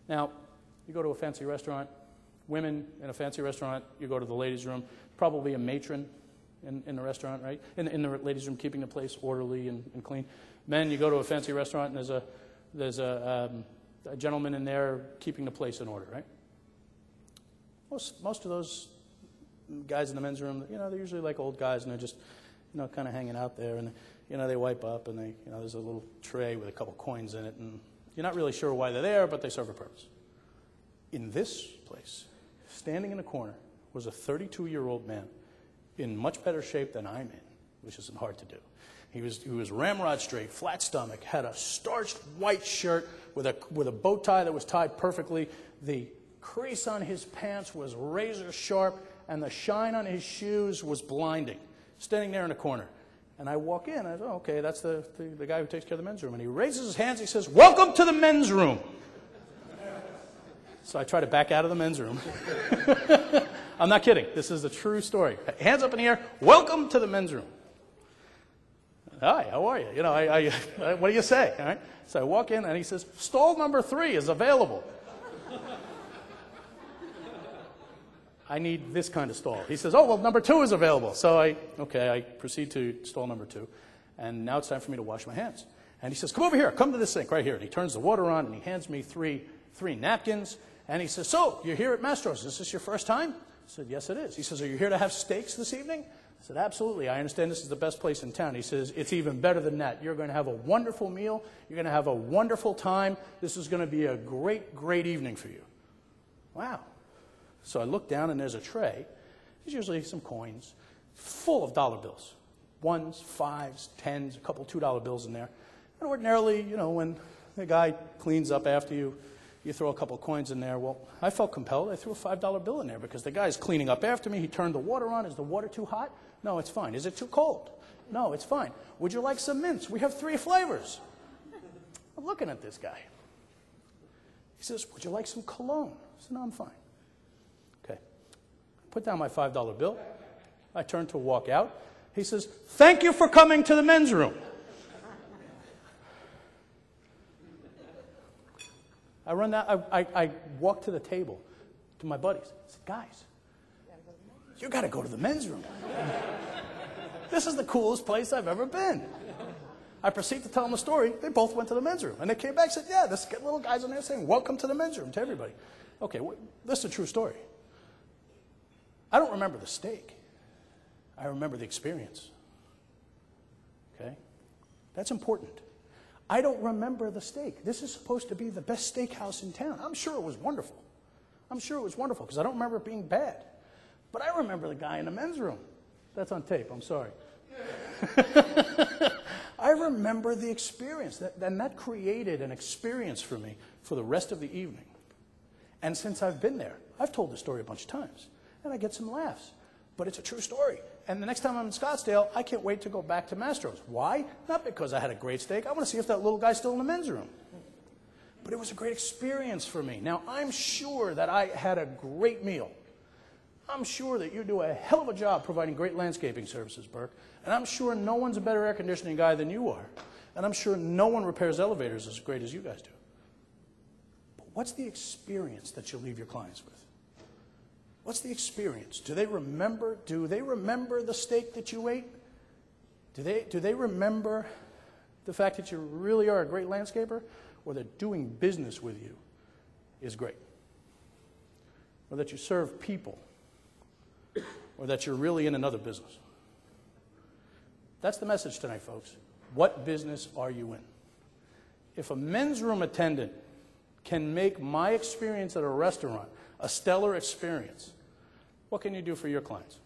Now, you go to a fancy restaurant, women in a fancy restaurant, you go to the ladies' room, probably a matron in the restaurant, right? In the ladies' room, keeping the place orderly and clean. Men, you go to a fancy restaurant and there's a gentleman in there keeping the place in order, right? Most of those guys in the men's room, they're usually like old guys, and they're just, kind of hanging out there, and they wipe up, and there's a little tray with a couple coins in it, and you're not really sure why they're there, but they serve a purpose. In this place, standing in a corner, was a 32-year-old man in much better shape than I'm in, which isn't hard to do. He was ramrod straight, flat stomach, had a starched white shirt with a bow tie that was tied perfectly. The crease on his pants was razor sharp, and the shine on his shoes was blinding, standing there in a corner. And I walk in, I go, okay, that's the guy who takes care of the men's room. And he raises his hands, he says, "Welcome to the men's room." So I try to back out of the men's room. I'm not kidding. This is a true story. Hands up in the air, "Welcome to the men's room." "Hi, how are you?" What do you say? All right. So I walk in, and he says, "Stall number 3 is available." I need this kind of stall. He says, "Oh, well, number 2 is available." So I proceed to stall number 2. And now it's time for me to wash my hands. And he says, "Come over here. Come to this sink right here." And he turns the water on, and he hands me three napkins. And he says, "So, you're here at Mastro's. Is this your first time?" I said, "Yes, it is." He says, "Are you here to have steaks this evening?" I said, "Absolutely. I understand this is the best place in town." He says, "It's even better than that. You're going to have a wonderful meal. You're going to have a wonderful time. This is going to be a great, great evening for you." Wow. So I look down, and there's a tray. There's usually some coins full of dollar bills. 1s, 5s, 10s, a couple $2 bills in there. And ordinarily, when the guy cleans up after you, you throw a couple coins in there. Well, I felt compelled. I threw a $5 bill in there because the guy's cleaning up after me. He turned the water on. Is the water too hot? No, it's fine. Is it too cold? No, it's fine. Would you like some mints? We have 3 flavors. I'm looking at this guy. He says, "Would you like some cologne?" I said, "No, I'm fine." Okay. Put down my $5 bill. I turn to walk out. He says, "Thank you for coming to the men's room." I run down, I walk to the table to my buddies. I said, "Guys, you got to go to the men's room. This is the coolest place I've ever been." I proceed to tell them the story. They both went to the men's room. And they came back and said, "Yeah, this little guy's in there saying, 'Welcome to the men's room' to everybody." Okay, this is a true story. I don't remember the steak. I remember the experience. Okay? That's important. I don't remember the steak. This is supposed to be the best steakhouse in town. I'm sure it was wonderful. I'm sure it was wonderful because I don't remember it being bad. But I remember the guy in the men's room. That's on tape. I'm sorry. I remember the experience. And that created an experience for me for the rest of the evening. And since I've been there, I've told the story a bunch of times. And I get some laughs. But it's a true story. And the next time I'm in Scottsdale, I can't wait to go back to Mastro's. Why? Not because I had a great steak. I want to see if that little guy's still in the men's room. But it was a great experience for me. Now, I'm sure that I had a great meal. I'm sure that you do a hell of a job providing great landscaping services, Burke. And I'm sure no one's a better air conditioning guy than you are. And I'm sure no one repairs elevators as great as you guys do. But what's the experience that you leave your clients with? What's the experience? Do they remember the steak that you ate? Do they remember the fact that you really are a great landscaper? Or that doing business with you is great? Or that you serve people? Or that you're really in another business? That's the message tonight, folks. What business are you in? If a men's room attendant can make my experience at a restaurant a stellar experience, what can you do for your clients?